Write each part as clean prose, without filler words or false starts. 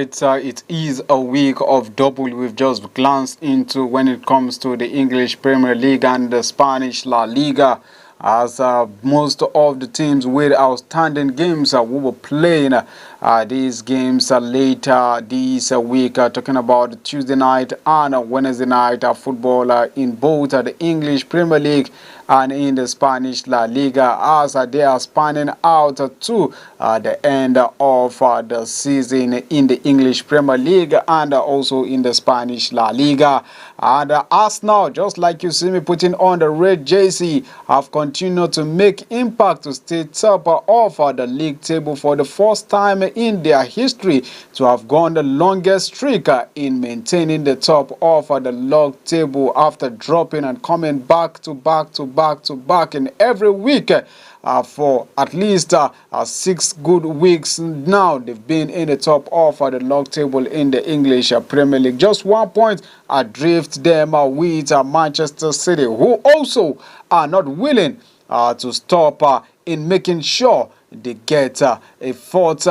right, it is a week of double we've just glanced into when it comes to the English Premier League and the Spanish La Liga, as most of the teams with outstanding games will be playing these games later this week, talking about Tuesday night and Wednesday night football in both the English Premier League and in the Spanish La Liga, as they are spanning out to the end of the season in the English Premier League and also in the Spanish La Liga. And Arsenal, just like you see me putting on the red jersey, have continued to make impact to stay top of the league table for the first time in their history, to have gone the longest streak in maintaining the top of the log table after dropping and coming back to back in every week. For at least 6 good weeks now, they've been in the top of the log table in the English Premier League. Just 1 point adrift them with Manchester City, who also are not willing to stop in making sure they get a fourth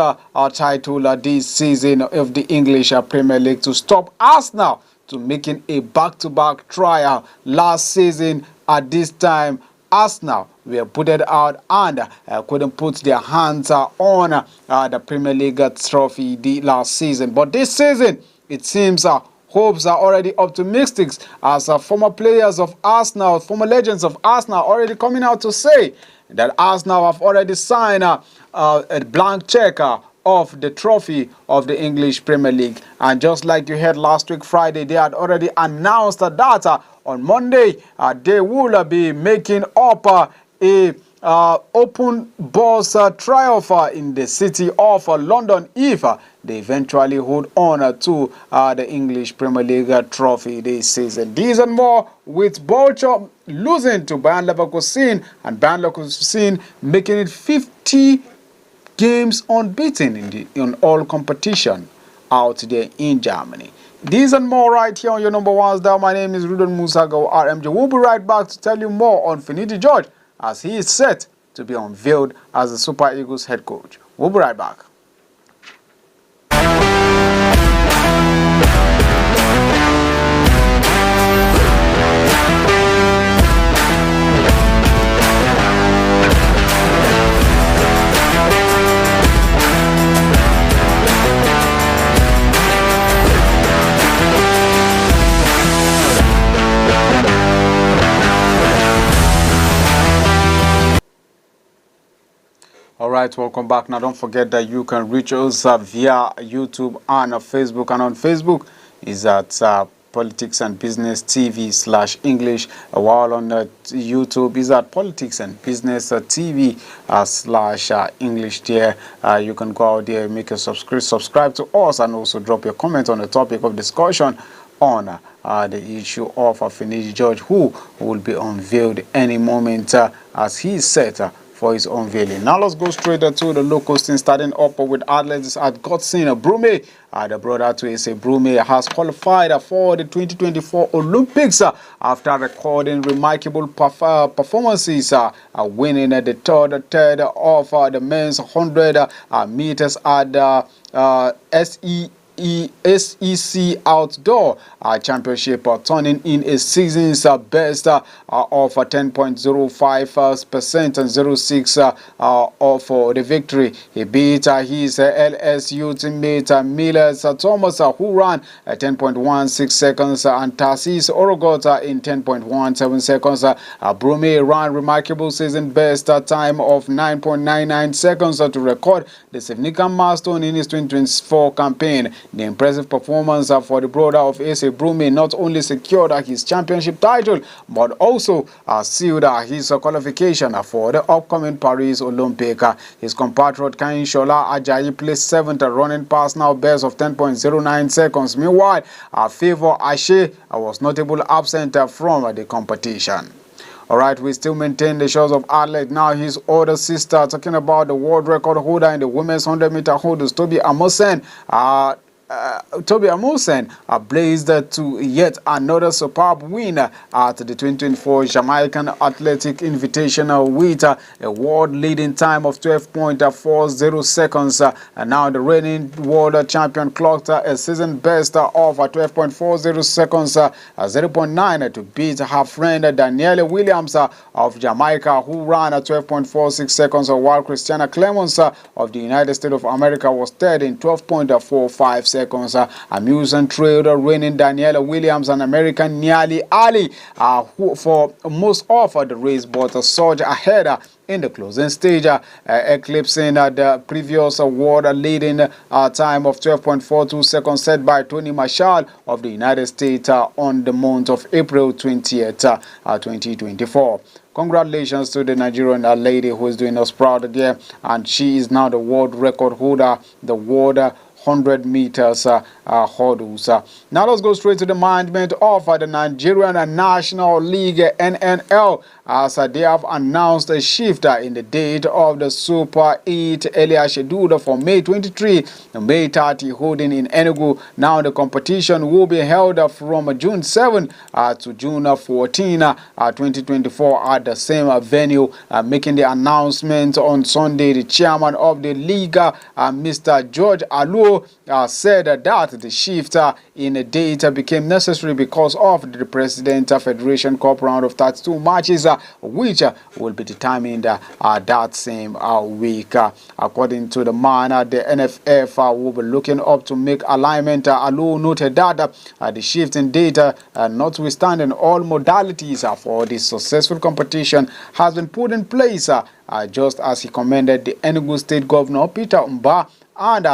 title this season of the English Premier League, to stop Arsenal to making a back-to-back trial last season. At this time, Arsenal were put it out and couldn't put their hands on the Premier League trophy the last season. But this season, it seems hopes are already optimistic, as former players of Arsenal, former legends of Arsenal, already coming out to say that Arsenal have already signed a blank check of the trophy of the English Premier League. And just like you heard last week Friday, they had already announced that on Monday they will be making up a open bus triumph in the city of London if they eventually hold on to the English Premier League trophy this season. These and more, with Bolton losing to Bayern Leverkusen and Bayern Leverkusen making it 50 games unbeaten in all competition out there in Germany. These and more right here on your number one star. My name is Rudon Musago RMJ. We'll be right back to tell you more on Finidi George, as he is set to be unveiled as the Super Eagles head coach. We'll be right back. Alright, welcome back. Now don't forget that you can reach us via YouTube and Facebook, and on Facebook is at Politics and Business TV/English, while on YouTube is at Politics and Business TV/English. There you can go out there, make a subscribe to us, and also drop your comment on the topic of discussion on the issue of Finidi George, who will be unveiled any moment as he is set for his unveiling. Now let's go straight to the local scene, starting up with athletes at Godson Brume. The brother to Ese Brume has qualified for the 2024 Olympics after recording remarkable performances, winning the third of the men's 100 meters at the SEC Outdoor Championship, turning in a season's best of 10.05% and 06 of the victory. He beat his LSU teammate Miles Thomas, who ran 10.16 seconds, and Tarsis Orogot in 10.17 seconds. Brume ran remarkable season best time of 9.99 seconds to record the significant milestone in his 2024 campaign. The impressive performance for the brother of Ese Brume not only secured his championship title, but also sealed his qualification for the upcoming Paris Olympic. His compatriot Kain Shola Ajayi placed 7th, running personal best of 10.09 seconds. Meanwhile, Favor Ashe was notably absent from the competition. Alright, we still maintain the shows of athlete. Now his older sister, talking about the world record holder in the women's 100-meter hurdles, Toby Amosen, Toby Amusen blazed to yet another superb win at the 2024 Jamaican Athletic Invitational with a world-leading time of 12.40 seconds. And now the reigning world champion clocked a season best of 12.40 seconds, 0.9 to beat her friend Danielle Williams of Jamaica, who ran at 12.46 seconds, while Christiana Clemons of the United States of America was third in 12.45 seconds. Amusing trailed reigning Danielle Williams and American Niali Ali who for most of the race, but surged ahead in the closing stage, eclipsing the previous world-leading time of 12.42 seconds set by Tony Marshall of the United States on the month of April 20th, 2024. Congratulations to the Nigerian lady who is doing us proud there, and she is now the world record holder, the world 100 meters hurdles. Now let's go straight to the management of the Nigerian National League NNL, as they have announced a shift in the date of the Super 8 earlier scheduled for May 23 and May 30, holding in Enugu. Now the competition will be held from June 7 to June 14, 2024 at the same venue. Making the announcement on Sunday, the chairman of the league, Mr. George Aluo, said that the shift in a date became necessary because of the President Federation Cup round of 32 matches, which will be determined that same week. According to the man, the NFF will be looking up to make alignment. Aluo noted that the shift in date, notwithstanding all modalities for this successful competition, has been put in place, just as he commended the Enugu State Governor Peter Mba and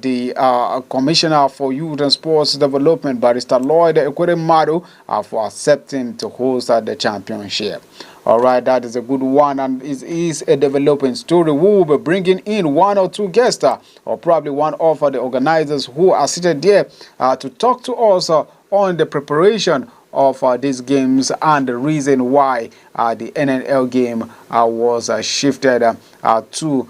the Commissioner for Youth and Sports Development, Barrister Lloyd Ekweremadu, for accepting to host the championship. All right, that is a good one, and it is a developing story. We will be bringing in one or two guests, or probably one of the organizers who are seated there to talk to us on the preparation of these games and the reason why the NNL game was shifted to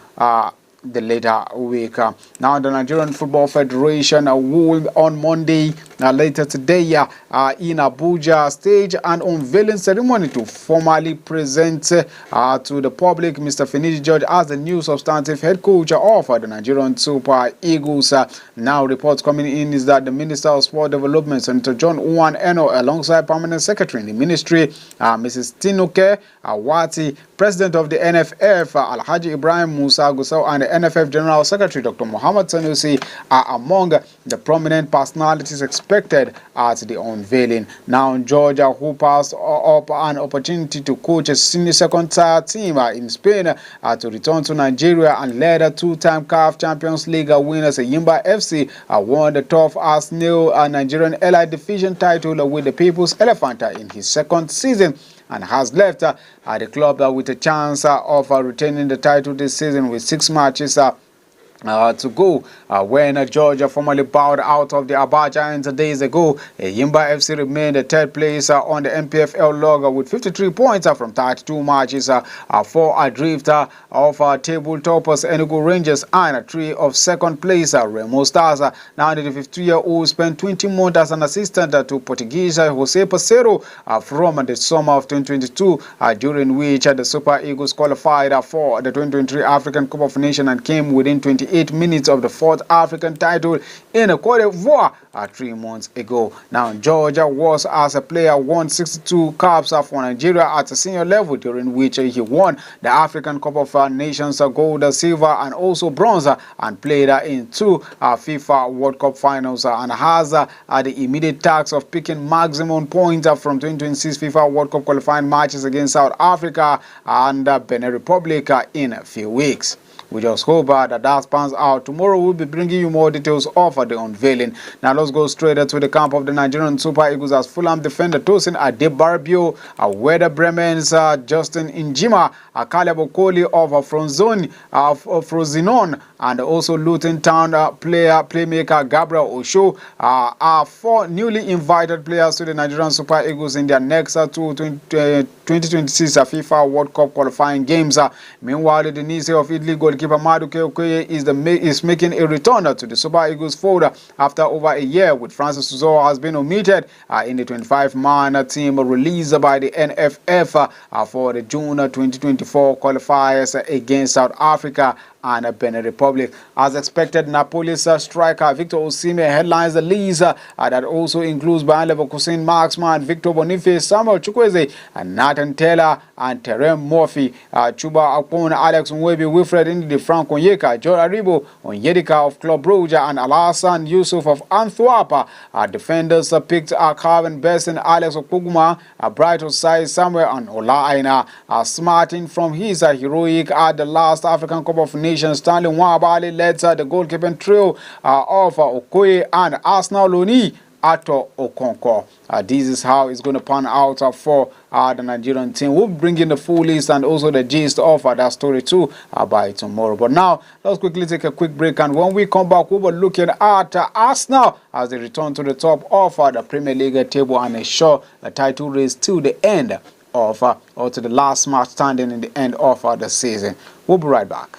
the later week. Now the Nigerian Football Federation will on Monday later today in Abuja stage an unveiling ceremony to formally present to the public Mr. Finidi George as the new substantive head coach of the Nigerian Super Eagles. Now reports coming in is that the Minister of Sport Development, Senator John Uwan Eno, alongside Permanent Secretary in the Ministry, Mrs. Tinuke Awati, President of the NFF, Alhaji Ibrahim Musa Gusau, and the NFF General Secretary, Dr. Muhammad Sanusi, are among the prominent personalities expected at the unveiling. Now, Georgia, who passed up an opportunity to coach a senior second-tier team in Spain to return to Nigeria and led a two-time CAF Champions League winners, Yimba FC, won the tough as new Nigerian Elite Division title with the People's Elephant in his second season, and has left the club with a chance of retaining the title this season with 6 matches to go. When Georgia formally bowed out of the Aba Giants days ago, Yimba FC remained the third place on the MPFL log with 53 points from 32 matches, 4 adrift of table toppers Enugu Rangers and 3 of second place Remo Stars. Now the 52-year-old spent 20 months as an assistant to Portuguese Jose Parceiro from the summer of 2022, during which the Super Eagles qualified for the 2023 African Cup of Nations and came within 28 minutes of the 4th African title in Cote d'Ivoire 3 months ago. Now, Georgia was, as a player, won 62 caps for Nigeria at a senior level, during which he won the African Cup of Nations gold, silver, and also bronze, and played in 2 FIFA World Cup finals, and has the immediate task of picking maximum points from 2026 FIFA World Cup qualifying matches against South Africa and Benin Republic in a few weeks. We just hope that pans out. Tomorrow we'll be bringing you more details of the unveiling. Now let's go straight to the camp of the Nigerian Super Eagles as Fulham defender Tosin Adebarbio, Werder Bremen's Justin Njima, Caleb Okoli of Frosinone, and also Luton Town playmaker Gabriel Osho are 4 newly invited players to the Nigerian Super Eagles in their next 2026 FIFA World Cup qualifying games. Meanwhile, the Tunisia of Italy goalkeeper Maduke Okoye is making a return to the Super Eagles fold after over a year, with Francis Uzoho has been omitted in the 25-man team released by the NFF for the June 2024 qualifiers against South Africa and Benin Republic. As expected, Napoli's striker Victor Osimhen headlines the list that also includes Bayer Leverkusen marksman Victor Boniface, Samuel Chukwueze, and Nathan Taylor, and Terem Murphy, Chuba Akpon, Alex Nwebi, Wilfred Ndidi, Frank Onyeka, Joel Aribo, Onyedika of Club Brugge, and Alassane Yusuf of Antwerp. Defenders picked Calvin Besson, Alex Okuguma, Bright Osai Samuel, and Ola Aina, smarting from his heroic at the last African Cup of Nations. Stanley Nwabali led the goalkeeping trio of Okoye and Arsenal Loni Ato Okonkwo. This is how it's going to pan out for the Nigerian team. We'll bring in the full list and also the gist of that story too by tomorrow. But now, let's quickly take a quick break, and when we come back, we'll be looking at Arsenal as they return to the top of the Premier League table and ensure the title race to the end of or to the last match standing in the end of the season. We'll be right back.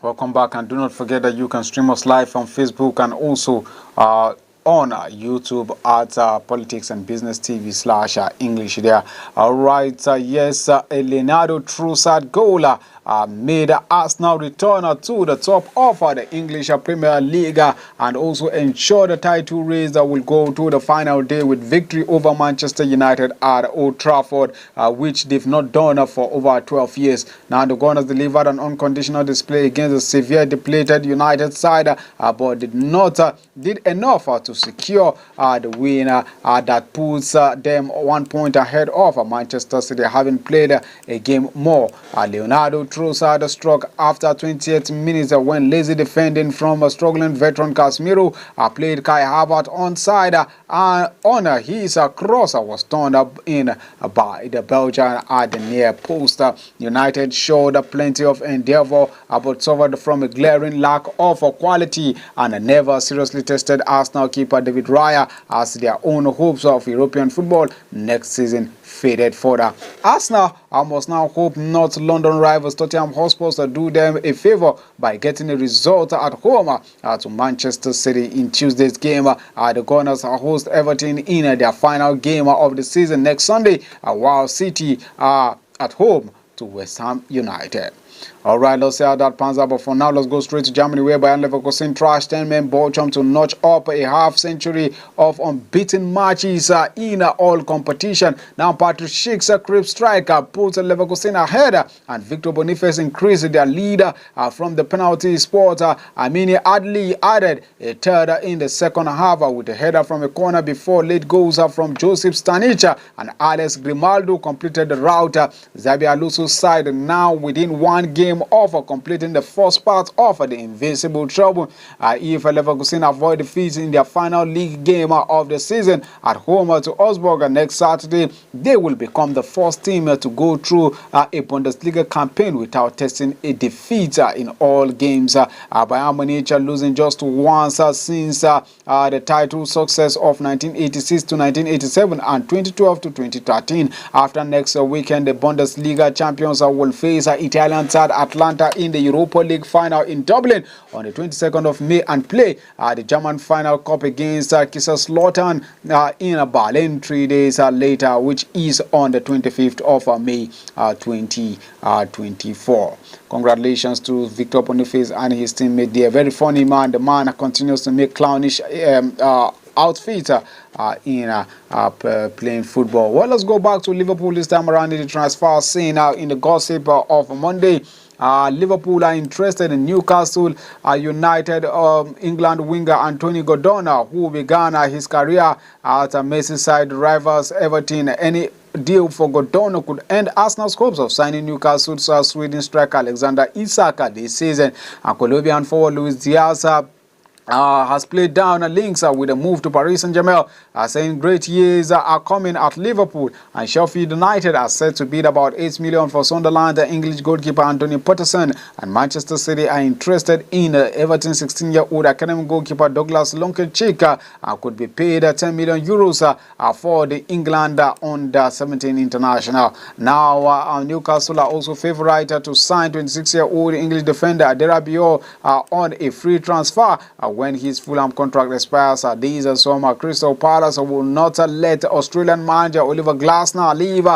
Welcome back, and do not forget that you can stream us live on Facebook and also on YouTube at Politics and Business TV/English there. All right, yes, Leonardo Trossard goal made Arsenal return to the top of the English Premier League and also ensure the title race that will go to the final day with victory over Manchester United at Old Trafford, which they've not done for over 12 years. Now the Gunners delivered an unconditional display against the severe depleted United side, but did enough to secure the win that puts them 1 point ahead of Manchester City, having played a game more. Leonardo Trossard struck after 28 minutes when lazy defending from a struggling veteran Casemiro played Kai Havertz onside, and on his cross was turned up in by the Belgian at the near post. United showed plenty of endeavor but suffered from a glaring lack of quality and never seriously tested Arsenal keeper David Raya as their own hopes of European football next season faded further. Arsenal must now hope not London rivals Tottenham Hotspur to do them a favor by getting a result at home to Manchester City in Tuesday's game. The Gunners host Everton in their final game of the season next Sunday, while City are at home to West Ham United. All right, let's see how that pans out. But for now, let's go straight to Germany, where Bayer Leverkusen trashed 10-man Bochum to notch up a half-century of unbeaten matches in all competition. Now, Patrick Schick's crib striker puts Leverkusen ahead, and Victor Boniface increased their lead from the penalty spot. Amini Adli added a third in the second half with a header from a corner before late goals from Joseph Stanic and Alex Grimaldo completed the route. Xabi Alonso's side now within one game of completing the first part of the invincible trouble. If Leverkusen avoid defeat in their final league game of the season at home to Augsburg next Saturday, they will become the first team to go through a Bundesliga campaign without testing a defeat in all games. Bayern Munich losing just once since the title success of 1986 to 1987 and 2012 to 2013. After next weekend, the Bundesliga champions will face Italian side Atlanta in the Europa League final in Dublin on the 22nd of May and play the German final cup against Kaiserslautern in Berlin 3 days later, which is on the 25th of May 2024. Congratulations to Victor Boniface and his teammate. They are very funny man. The man continues to make clownish outfit in playing football. Well, let's go back to Liverpool this time around in the transfer scene. In the gossip of Monday, Liverpool are interested in Newcastle United England winger Anthony Gordon, who began his career at Merseyside rivals Everton. Any deal for Godon could end Arsenal's hopes of signing Newcastle's Sweden striker Alexander Isak this season. And Colombian forward Luis Diaz has played down links with a move to Paris Saint-Germain, saying great years are coming at Liverpool, and Sheffield United are set to bid about $8 million for Sunderland English goalkeeper Anthony Patterson, and Manchester City are interested in Everton 16-year-old academy goalkeeper Douglas Lunk'Chik, could be paid €10 million for the England under-17 international. Now, Newcastle are also favourite to sign 26-year-old English defender Adera Bio on a free transfer when his Fulham contract expires this summer. Crystal Palace will not let Australian manager Oliver Glasner leave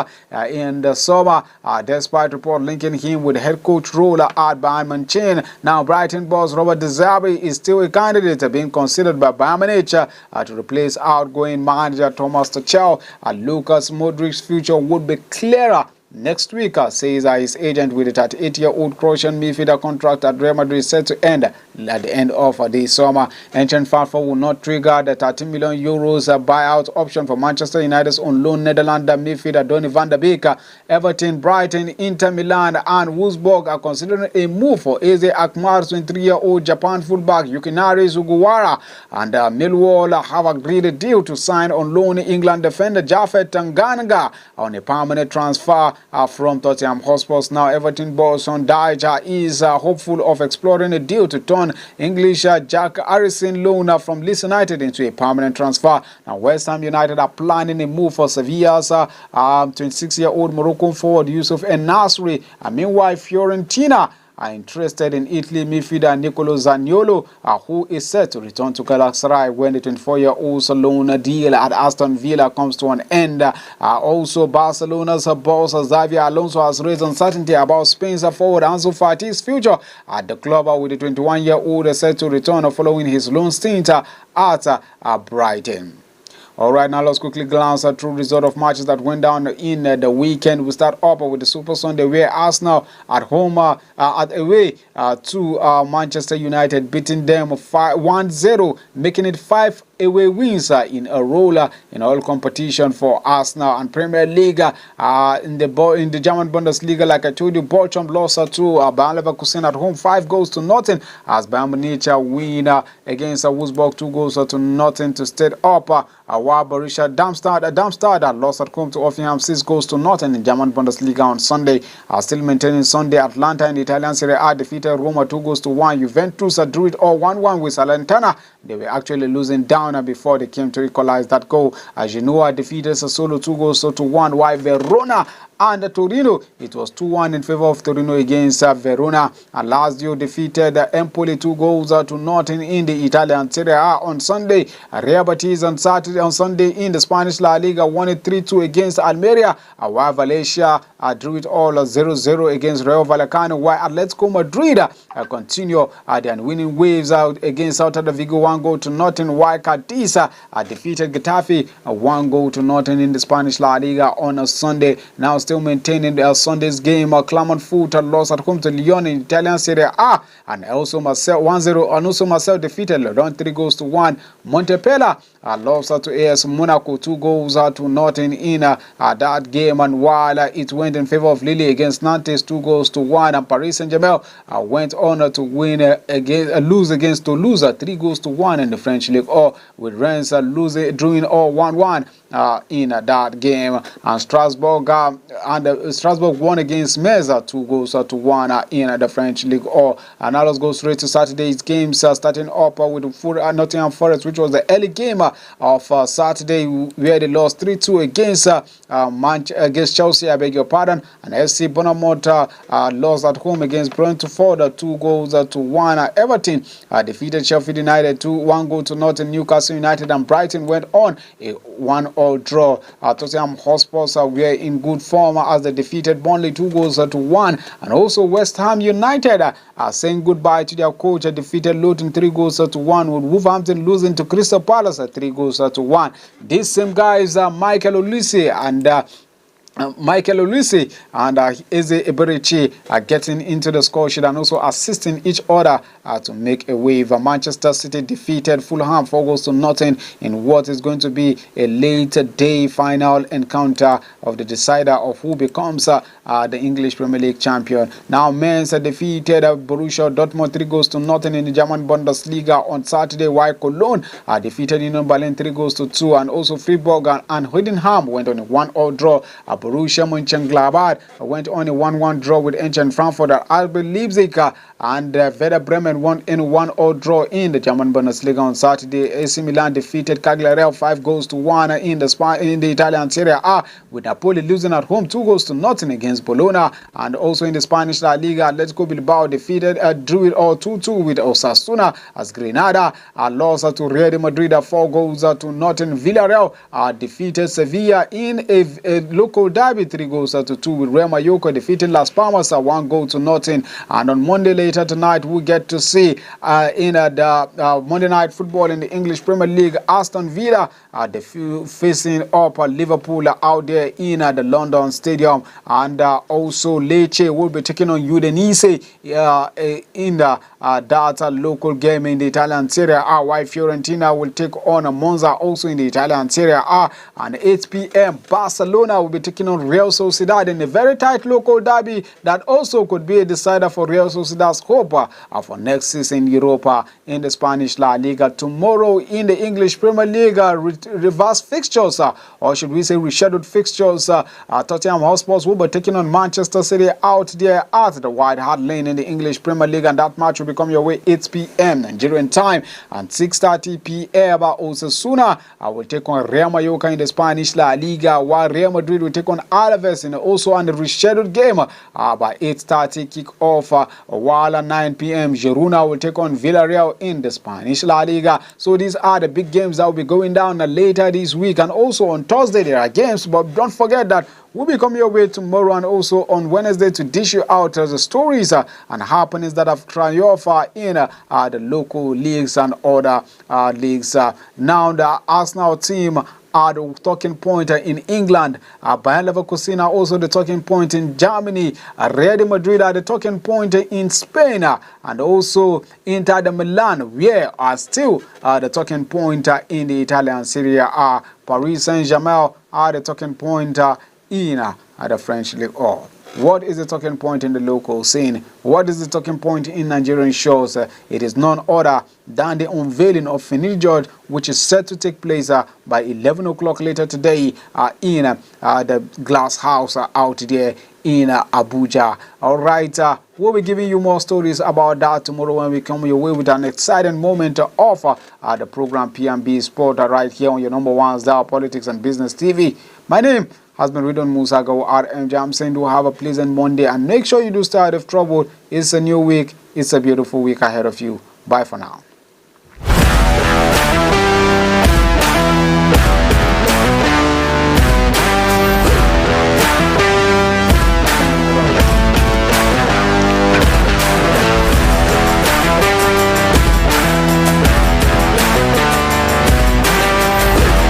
in the summer, despite report linking him with head coach role at Bayern Munich. Now, Brighton boss Robert De Zerbi is still a candidate being considered by Bayern Munich to replace outgoing manager Thomas Tuchel. Lucas Modric's future would be clearer next week, says his agent, with the 38-year-old Croatian midfielder contract at Real Madrid set to end at the end of this summer. Ancient Frankfurt will not trigger the €13 million buyout option for Manchester United's on loan Netherlands midfielder Donny van der Beek. Everton, Brighton, Inter Milan and Wolfsburg are considering a move for Eze Akmar's 23-year-old Japan fullback Yukinari Sugawara, and Millwall have agreed a deal to sign on loan England defender Japhet Tanganga on a permanent transfer from Tottenham Hotspur. Now, Everton boss on Dyche is hopeful of exploring a deal to turn English Jack Harrison loan from Leeds United into a permanent transfer. Now, West Ham United are planning a move for Sevilla's 26-year-old Moroccan forward Yusuf En-Nasri. Meanwhile, Fiorentina are interested in Italy midfielder Nicolo Zaniolo, who is set to return to Galatasaray when the 24-year-old's loan deal at Aston Villa comes to an end. Also, Barcelona's boss Xavi Alonso has raised uncertainty about Spain's forward Ansu Fati's future at the club, with the 21-year-old set to return following his loan stint at Brighton. All right, now let's quickly glance through result of matches that went down in the weekend. We start up with the Super Sunday, where Arsenal at home at away to Manchester United, beating them 1-0, making it 5 away wins in a row in all competition for Arsenal. And Premier League in the German Bundesliga, like I told you, Bochum lost to Bayer Leverkusen at home 5-0 as Bayern Munich win against Wolfsburg 2-0 to stay up. While Borussia Darmstadt lost at home to Hoffenheim 6-0 in German Bundesliga on Sunday. Still maintaining Sunday, Atlanta in the Italian Serie A defeated Roma 2-1. Juventus drew it all 1-1 with Salernitana. They were actually losing down before they came to equalize that goal. Genoa defeated Sassuolo 2-1, while Verona and Torino, it was 2-1 in favor of Torino against Verona. And Lazio defeated Empoli 2-0 in the Italian Serie A on Sunday. Real Betis on Sunday in the Spanish La Liga won it 3-2 against Almeria, while Valencia drew it all 0-0 against Rayo Vallecano, while Atletico Madrid continue their winning waves out against Celta de Vigo 1-0, while Cadiz defeated Getafe 1-0 in the Spanish La Liga on Sunday. Now, still maintaining Sunday's game, Clermont Foot lost at home to Lyon in Italian Serie A, and also Marseille 1-0, and also Marseille defeated Lyon 3-1. Montpellier lost to AS Monaco 2-0 in that game, and while it went in favor of Lille against Nantes 2-1, and Paris Saint-Germain went on to lose against Toulouse 3-1 in the French League, with Rennes drawing all 1-1 in that game. And Strasbourg won against Metz 2-1 in the French League. And now let's go straight to Saturday's games, starting up with Nottingham Forest, which was the early game of Saturday, where they lost 3-2 against Chelsea, I beg your pardon. And FC Bournemouth lost at home against Brentford 2-1. Everton defeated Sheffield United 1-0. Newcastle United and Brighton went on a 1-1 draw. Tottenham Hotspur were in good form as they defeated Burnley 2-1. And also West Ham United are saying goodbye to their coach, defeated Luton 3-1, with Wolverhampton losing to Crystal Palace 3-1. These same guys, Michael Olise and Michael Olise and Eze Eberechi are getting into the score sheet and also assisting each other to make a wave. Manchester City defeated Fulham 4-0 in what is going to be a late day final encounter of the decider of who becomes the English Premier League champion. Now, Mainz defeated Borussia Dortmund 3-0 in the German Bundesliga on Saturday, while Cologne defeated Union Berlin 3-2, and also Freiburg and Heidenheim went on a 1-1 draw. Borussia Mönchengladbach went on a 1-1 draw with Eintracht Frankfurt. RB Leipzig and Werder Bremen won in a 1-0 draw in the German Bundesliga on Saturday. AC Milan defeated Cagliari 5-1 in the Italian Serie A, with Napoli losing at home 2-0 against Bologna. And also in the Spanish La Liga, Atletico Bilbao defeated drew it all 2-2 with Osasuna, as Granada lost to Real Madrid 4-0. Villarreal defeated Sevilla in a local derby 3-2, with Real Mallorca defeating Las Palmas 1-0. And on Monday later tonight, we get to see in the Monday Night Football in the English Premier League, Aston Villa facing up Liverpool out there in the London Stadium, and also Lecce will be taking on Udinese in that local game in the Italian Serie A, while Fiorentina will take on Monza also in the Italian Serie A. And 8 p.m. Barcelona will be taking on Real Sociedad in a very tight local derby that also could be a decider for Real Sociedad's hope for next season in Europa. In the Spanish La Liga tomorrow, in the English Premier League, reverse fixtures, or should we say rescheduled fixtures, Tottenham Hotspur will be taking on Manchester City out there at the White Hart Lane in the English Premier League, and that match will be coming your way 8 p.m. Nigerian time, and 6:30 p.m. Osasuna will take on Real Mallorca in the Spanish La Liga, while Real Madrid will take on Alaves in also an rescheduled game by 8:30 kick-off, while at 9 p.m. Girona will take on Villarreal in the Spanish La Liga. So these are the big games that will be going down later this week, and also on Thursday there are games, but don't forget that we'll be coming your way tomorrow and also on Wednesday to dish you out the stories and happenings that have triumphed in the local leagues and other leagues. Now the Arsenal team are the talking point in England. Bayern Leverkusen are also the talking point in Germany. Real Madrid are the talking point in Spain. And also Inter de Milan, where are still the talking point in the Italian Serie A. Paris Saint-Germain are the talking point in the French League. What is the talking point in the local scene? What is the talking point in Nigerian shows? It is none other than the unveiling of Finidi, which is set to take place by 11 o'clock later today in the Glass House out there in Abuja. All right, we'll be giving you more stories about that tomorrow when we come your way with an exciting moment of the program PMB Sport right here on your number one star, Politics and Business TV. My name has been Ridwan Musagawa RM. I'm saying do have a pleasant Monday, and make sure you do stay out of trouble. It's a new week. It's a beautiful week ahead of you. Bye for now.